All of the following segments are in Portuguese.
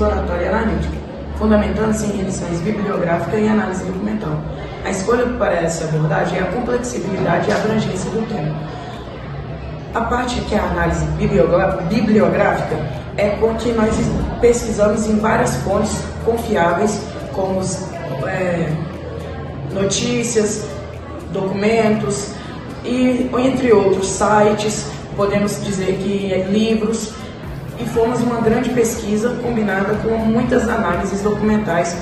exploratória e analítica, fundamentando-se em revisões bibliográfica e análise documental. A escolha para essa abordagem é a complexibilidade e a abrangência do tema. A parte que é a análise bibliográfica é porque nós pesquisamos em várias fontes confiáveis, como notícias, documentos e entre outros sites, podemos dizer que livros, e fomos uma grande pesquisa combinada com muitas análises documentais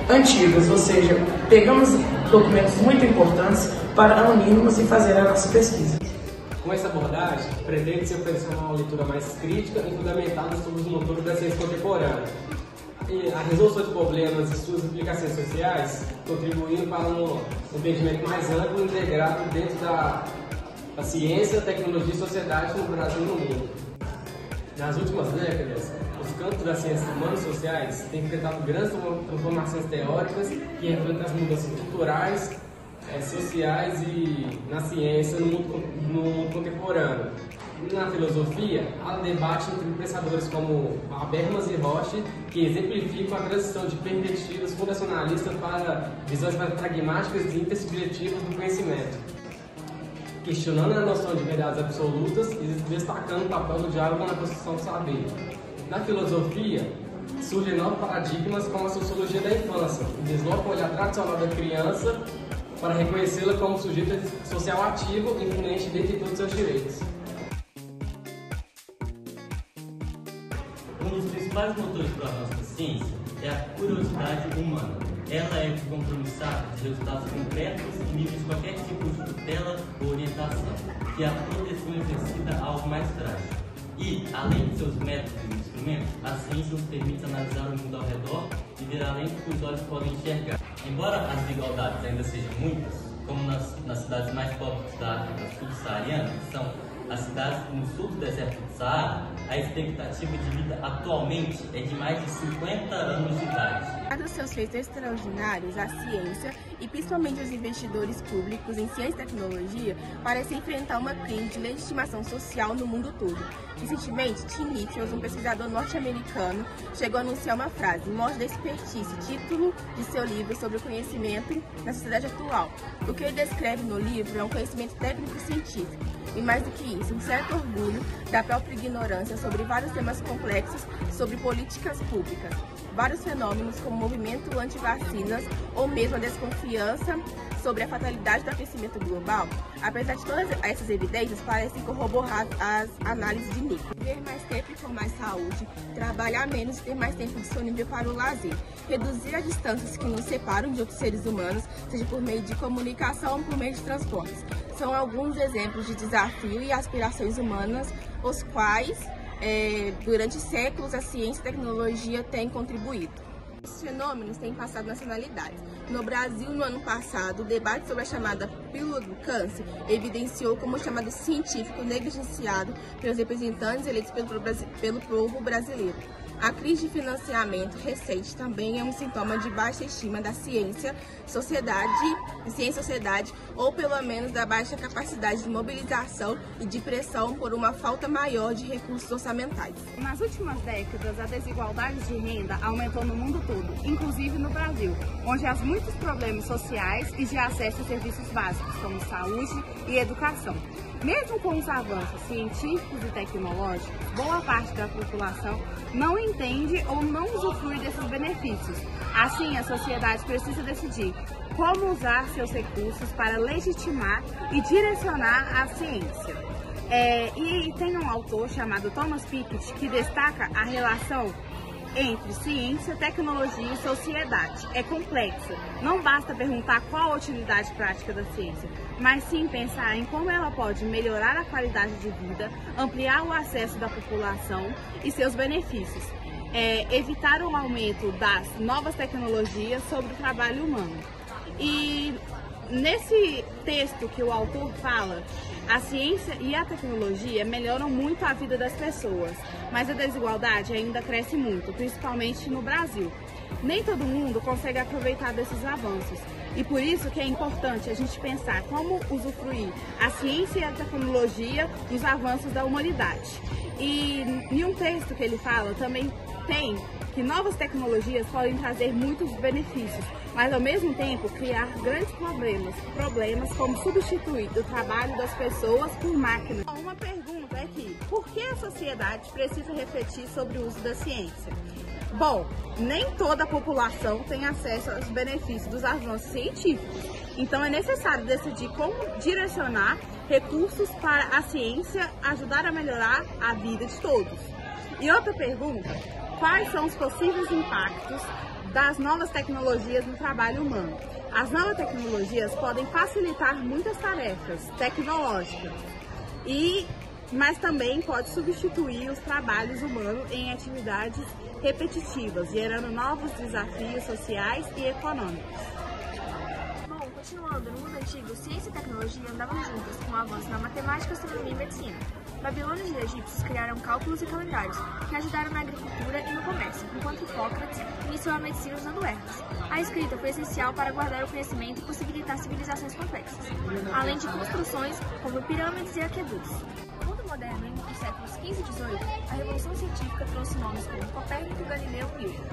antigas, ou seja, pegamos documentos muito importantes para unirmos e fazer a nossa pesquisa. Com essa abordagem, pretende-se oferecer uma leitura mais crítica e fundamentada sobre os motores da ciência contemporânea, e a resolução de problemas e suas implicações sociais, contribuindo para um entendimento mais amplo e integrado dentro da ciência, tecnologia e sociedade no Brasil e no mundo. Nas últimas décadas, os campos das ciências humanas e sociais têm enfrentado grandes transformações teóricas que enfrentam as mudanças culturais, sociais e na ciência no mundo contemporâneo. Na filosofia, há debate entre pensadores como Habermas e Roche, que exemplificam a transição de perspectivas fundacionalistas para visões mais pragmáticas e intersubjetivas do conhecimento, questionando a noção de verdades absolutas e destacando o papel do diálogo na construção do saber. Na filosofia, surgem novos paradigmas como a sociologia da infância, que desloca o olhar tradicional da criança para reconhecê-la como sujeito social ativo e influente dentro de todos os seus direitos. Um dos principais motores para a nossa ciência é a curiosidade humana. Ela é compromissada de resultados concretos e livre de qualquer tipo de tutela ou orientação, que a proteção exercida a algo mais trágico. E, além de seus métodos e instrumentos, a ciência nos permite analisar o mundo ao redor e ver além do que os olhos podem enxergar. Embora as desigualdades ainda sejam muitas, como nas cidades mais pobres da África subsaariana, que são as cidades no sul do deserto do Saara, a expectativa de vida atualmente é de mais de 50 anos de idade. Apesar dos seus feitos extraordinários, a ciência, e principalmente os investidores públicos em ciência e tecnologia, parecem enfrentar uma crise de legitimação social no mundo todo. Recentemente, Tim Nichols, um pesquisador norte-americano, chegou a anunciar uma frase: "Morte da expertise", título de seu livro sobre o conhecimento na sociedade atual. O que ele descreve no livro é um conhecimento técnico-científico, e mais do que isso, um certo orgulho da própria ignorância sobre vários temas complexos sobre políticas públicas, vários fenômenos como o movimento anti-vacinas ou mesmo a desconfiança sobre a fatalidade do aquecimento global. Apesar de todas essas evidências, parecem corroborar as análises de Nichols. Ter mais tempo e com mais saúde, trabalhar menos e ter mais tempo disponível para o lazer, reduzir as distâncias que nos separam de outros seres humanos, seja por meio de comunicação ou por meio de transportes. São alguns exemplos de desafio e aspirações humanas, os quais, durante séculos, a ciência e a tecnologia têm contribuído. Esses fenômenos têm passado nacionalidades. No Brasil, no ano passado, o debate sobre a chamada pílula do câncer evidenciou como o chamado científico negligenciado pelos representantes eleitos pelo povo brasileiro. A crise de financiamento recente também é um sintoma de baixa estima da ciência, sociedade, ou pelo menos da baixa capacidade de mobilização e de pressão por uma falta maior de recursos orçamentais. Nas últimas décadas, a desigualdade de renda aumentou no mundo todo, inclusive no Brasil, onde há muitos problemas sociais e de acesso a serviços básicos, como saúde e educação. Mesmo com os avanços científicos e tecnológicos, boa parte da população não entende ou não usufrui desses benefícios. Assim, a sociedade precisa decidir como usar seus recursos para legitimar e direcionar a ciência. E tem um autor chamado Thomas Piketty que destaca a relação entre ciência, tecnologia e sociedade. É complexa. Não basta perguntar qual a utilidade prática da ciência, mas sim pensar em como ela pode melhorar a qualidade de vida, ampliar o acesso da população e seus benefícios, evitar o aumento das novas tecnologias sobre o trabalho humano. E nesse texto que o autor fala, a ciência e a tecnologia melhoram muito a vida das pessoas, mas a desigualdade ainda cresce muito, principalmente no Brasil. Nem todo mundo consegue aproveitar desses avanços, e por isso que é importante a gente pensar como usufruir a ciência e a tecnologia dos avanços da humanidade. E em um texto que ele fala também tem que novas tecnologias podem trazer muitos benefícios, mas ao mesmo tempo criar grandes problemas como substituir o trabalho das pessoas por máquinas. Uma pergunta é que, por que a sociedade precisa refletir sobre o uso da ciência? Bom, nem toda a população tem acesso aos benefícios dos avanços científicos, então é necessário decidir como direcionar recursos para a ciência ajudar a melhorar a vida de todos. E outra pergunta, quais são os possíveis impactos das novas tecnologias no trabalho humano? As novas tecnologias podem facilitar muitas tarefas tecnológicas, mas também pode substituir os trabalhos humanos em atividades repetitivas, gerando novos desafios sociais e econômicos. Bom, continuando, no mundo antigo, ciência e tecnologia andavam juntas com o avanço na matemática, astronomia e medicina. Babilônios e egípcios criaram cálculos e calendários, que ajudaram na agricultura e no comércio, enquanto Hipócrates iniciou a medicina usando ervas. A escrita foi essencial para guardar o conhecimento e possibilitar civilizações complexas, além de construções como pirâmides e aquedutos. No mundo moderno, entre os séculos XV e XVIII, a Revolução Científica trouxe nomes como Copérnico, Galileu e Newton,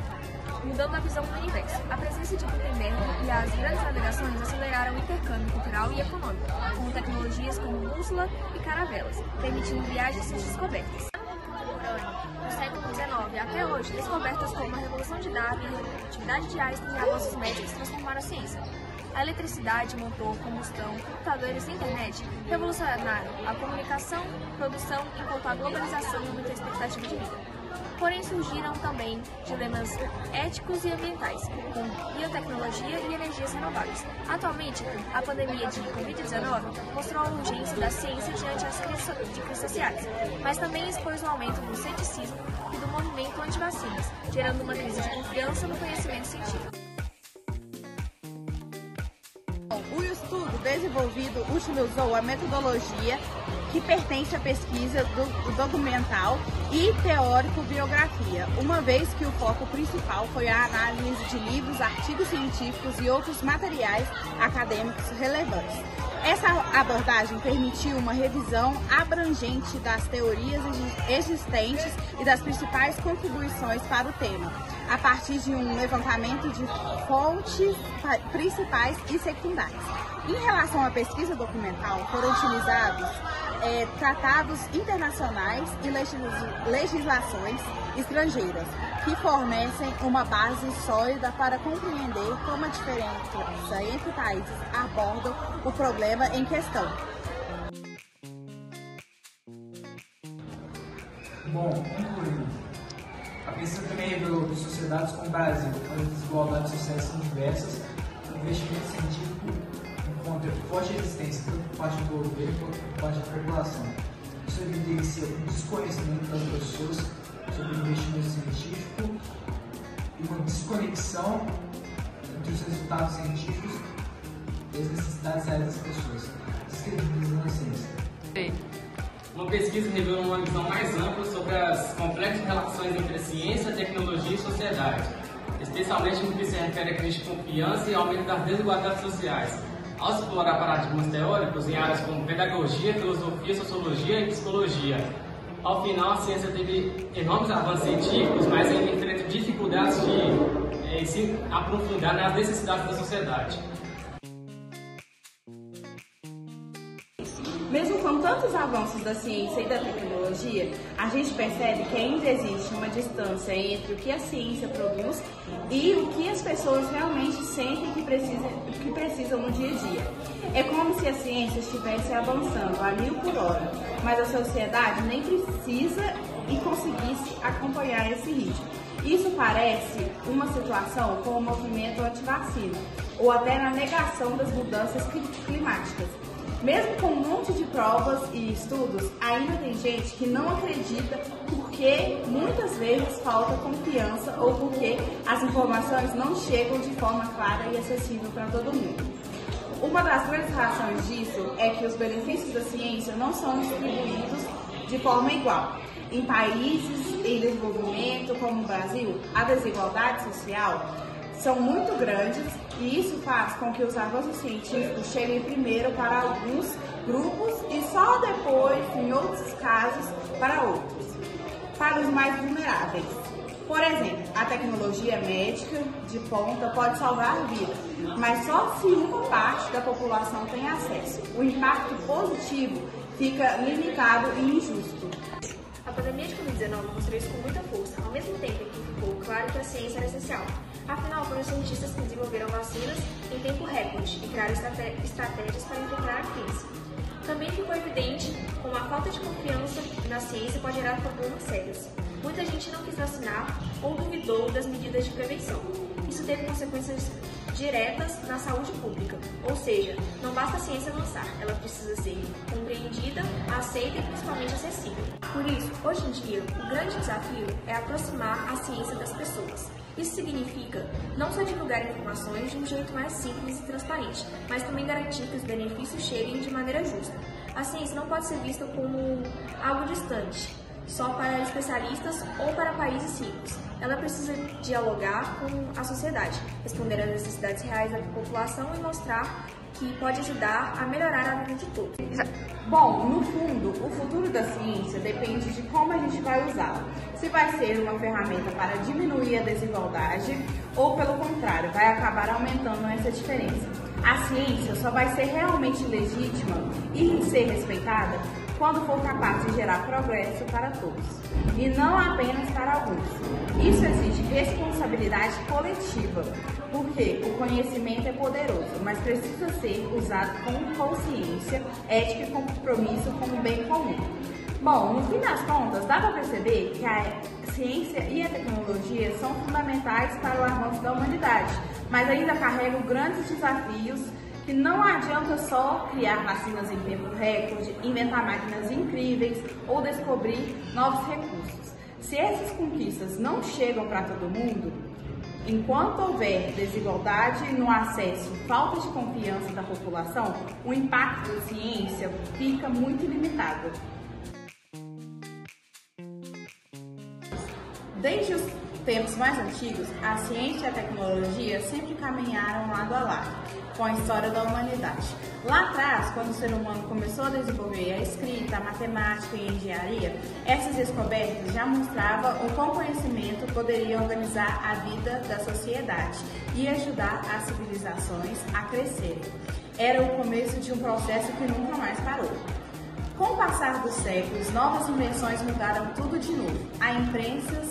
mudando a visão do universo. A presença de Gutenberg e as grandes navegações aceleraram o intercâmbio cultural e econômico, com tecnologias como bússola e caravelas, permitindo viagens e descobertas. No século XIX até hoje, descobertas como a Revolução de Darwin, a relatividade de Einstein e avanços médicos transformaram a ciência. A eletricidade, motor, combustão, computadores e internet revolucionaram a comunicação, produção, enquanto a globalização aumentou a expectativa de vida. Porém, surgiram também dilemas éticos e ambientais, com biotecnologia e energias renováveis. Atualmente, a pandemia de Covid-19 mostrou a urgência da ciência diante das crises sociais, mas também expôs o aumento do ceticismo e do movimento anti-vacinas, gerando uma crise de confiança no conhecimento científico. O estudo desenvolvido utilizou a metodologia que pertence à pesquisa documental e teórico-biografia, uma vez que o foco principal foi a análise de livros, artigos científicos e outros materiais acadêmicos relevantes. Essa abordagem permitiu uma revisão abrangente das teorias existentes e das principais contribuições para o tema, a partir de um levantamento de fontes principais e secundárias. Em relação à pesquisa documental, foram utilizados tratados internacionais e legislações estrangeiras, que fornecem uma base sólida para compreender como a diferença entre países abordam o problema em questão. Bom, concluindo, a pesquisa também de sociedades como o Brasil, onde as desigualdades sociais são diversas, o investimento científico encontra forte resistência tanto por parte do governo quanto por parte da população. Isso evidencia o desconhecimento das pessoas sobre o investimento científico e uma desconexão entre os resultados científicos e as necessidades reais das pessoas, descredibilizando a ciência. Uma pesquisa revelou uma visão mais ampla sobre as complexas relações entre ciência, tecnologia e sociedade, especialmente no que se refere à crise de confiança e aumento das desigualdades sociais. Ao explorar paradigmas teóricos em áreas como pedagogia, filosofia, sociologia e psicologia. Ao final, a ciência teve enormes avanços científicos, mas ainda enfrenta dificuldades de se aprofundar nas necessidades da sociedade. Mesmo com tantos avanços da ciência e da tecnologia, a gente percebe que ainda existe uma distância entre o que a ciência produz e o que as pessoas realmente sentem que precisam no dia a dia. É como se a ciência estivesse avançando a 1000 por hora, mas a sociedade nem precisa e conseguisse acompanhar esse ritmo. Isso parece uma situação com o movimento anti-vacina, ou até na negação das mudanças climáticas. Mesmo com um monte de provas e estudos, ainda tem gente que não acredita porque muitas vezes falta confiança ou porque as informações não chegam de forma clara e acessível para todo mundo. Uma das grandes razões disso é que os benefícios da ciência não são distribuídos de forma igual. Em países em desenvolvimento como o Brasil, a desigualdade social são muito grandes e isso faz com que os avanços científicos cheguem primeiro para alguns grupos e só depois, em outros casos, para outros, para os mais vulneráveis. Por exemplo, a tecnologia médica de ponta pode salvar vidas, mas só se uma parte da população tem acesso. O impacto positivo fica limitado e injusto. A pandemia de Covid-19 mostrou isso com muita força, ao mesmo tempo em que ficou claro que a ciência era essencial. Afinal, foram os cientistas que desenvolveram vacinas em tempo recorde e criaram estratégias para enfrentar a crise. Também ficou evidente como a falta de confiança na ciência pode gerar problemas sérios. Muita gente não quis vacinar ou duvidou das medidas de prevenção. Isso teve consequências diretas na saúde pública, ou seja, não basta a ciência avançar, ela precisa ser compreendida, aceita e principalmente acessível. Por isso, hoje em dia, o grande desafio é aproximar a ciência das pessoas. Isso significa não só divulgar informações de um jeito mais simples e transparente, mas também garantir que os benefícios cheguem de maneira justa. A ciência não pode ser vista como algo distante, só para especialistas ou para países ricos. Ela precisa dialogar com a sociedade, responder às necessidades reais da população e mostrar que pode ajudar a melhorar a vida de todos. Bom, no fundo, o futuro da ciência depende de como a gente vai usá-la. Se vai ser uma ferramenta para diminuir a desigualdade ou, pelo contrário, vai acabar aumentando essa diferença. A ciência só vai ser realmente legítima e ser respeitada quando for capaz de gerar progresso para todos, e não apenas para alguns. Isso exige responsabilidade coletiva, porque o conhecimento é poderoso, mas precisa ser usado com consciência, ética e compromisso com o bem comum. Bom, no fim das contas, dá para perceber que a ciência e a tecnologia são fundamentais para o avanço da humanidade, mas ainda carregam grandes desafios que não adianta só criar vacinas em tempo recorde, inventar máquinas incríveis ou descobrir novos recursos. Se essas conquistas não chegam para todo mundo, enquanto houver desigualdade no acesso, falta de confiança da população, o impacto da ciência fica muito limitado. Desde os tempos mais antigos, a ciência e a tecnologia sempre caminharam lado a lado com a história da humanidade. Lá atrás, quando o ser humano começou a desenvolver a escrita, a matemática e a engenharia, essas descobertas já mostravam o quão conhecimento poderia organizar a vida da sociedade e ajudar as civilizações a crescerem. Era o começo de um processo que nunca mais parou. Com o passar dos séculos, novas invenções mudaram tudo de novo. A imprensa,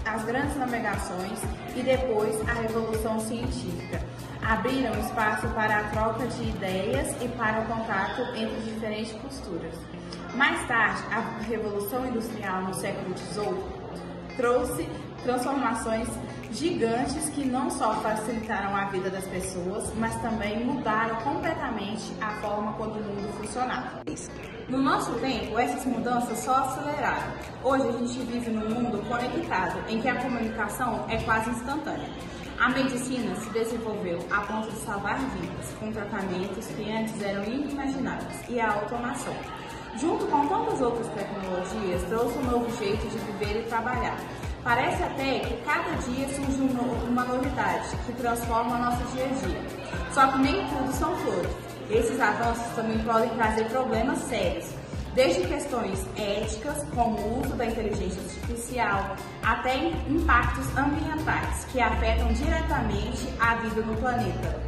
as grandes navegações e depois a revolução científica abriram espaço para a troca de ideias e para o contato entre diferentes culturas. Mais tarde, a Revolução Industrial no século XVIII trouxe transformações gigantes que não só facilitaram a vida das pessoas, mas também mudaram completamente a forma como o mundo funcionava. No nosso tempo, essas mudanças só aceleraram. Hoje a gente vive num mundo conectado, em que a comunicação é quase instantânea. A medicina se desenvolveu a ponto de salvar vidas, com tratamentos que antes eram inimagináveis, e a automação, junto com tantas outras tecnologias, trouxe um novo jeito de viver e trabalhar. Parece até que cada dia surge uma novidade que transforma o nosso dia a dia. Só que nem tudo são flores. Esses avanços também podem trazer problemas sérios, desde questões éticas, como o uso da inteligência artificial, até impactos ambientais, que afetam diretamente a vida no planeta.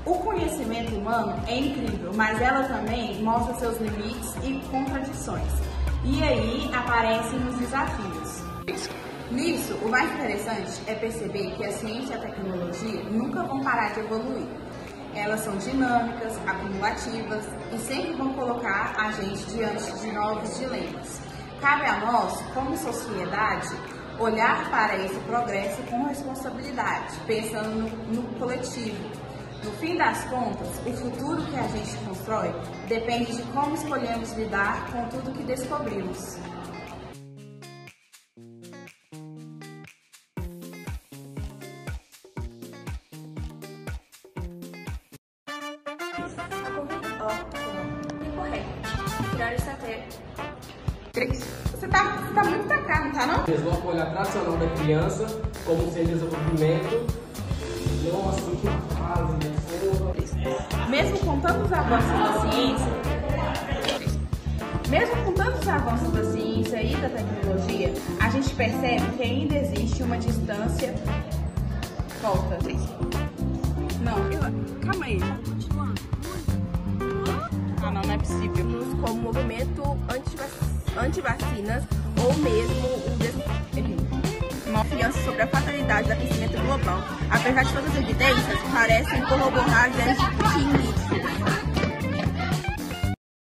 O conhecimento humano é incrível, mas ela também mostra seus limites e contradições. E aí aparecem os desafios. Nisso, o mais interessante é perceber que a ciência e a tecnologia nunca vão parar de evoluir. Elas são dinâmicas, acumulativas e sempre vão colocar a gente diante de novos dilemas. Cabe a nós, como sociedade, olhar para esse progresso com responsabilidade, pensando no coletivo. No fim das contas, o futuro que a gente constrói depende de como escolhemos lidar com tudo que descobrimos. Você tá muito pra cá, não tá não? Eles vão olhar tradicional da criança como sem desenvolvimento. Nossa, que fase, Mesmo com tantos avanços da ciência, e da tecnologia, a gente percebe que ainda existe uma distância. Volta. Não. Calma aí. Ah, não é possível. Como movimento anti-vacinas ou mesmo uma confiança sobre a fatalidade do aquecimento global. Apesar de todas as evidências, parecem corroborar as ideias de Tim Litt.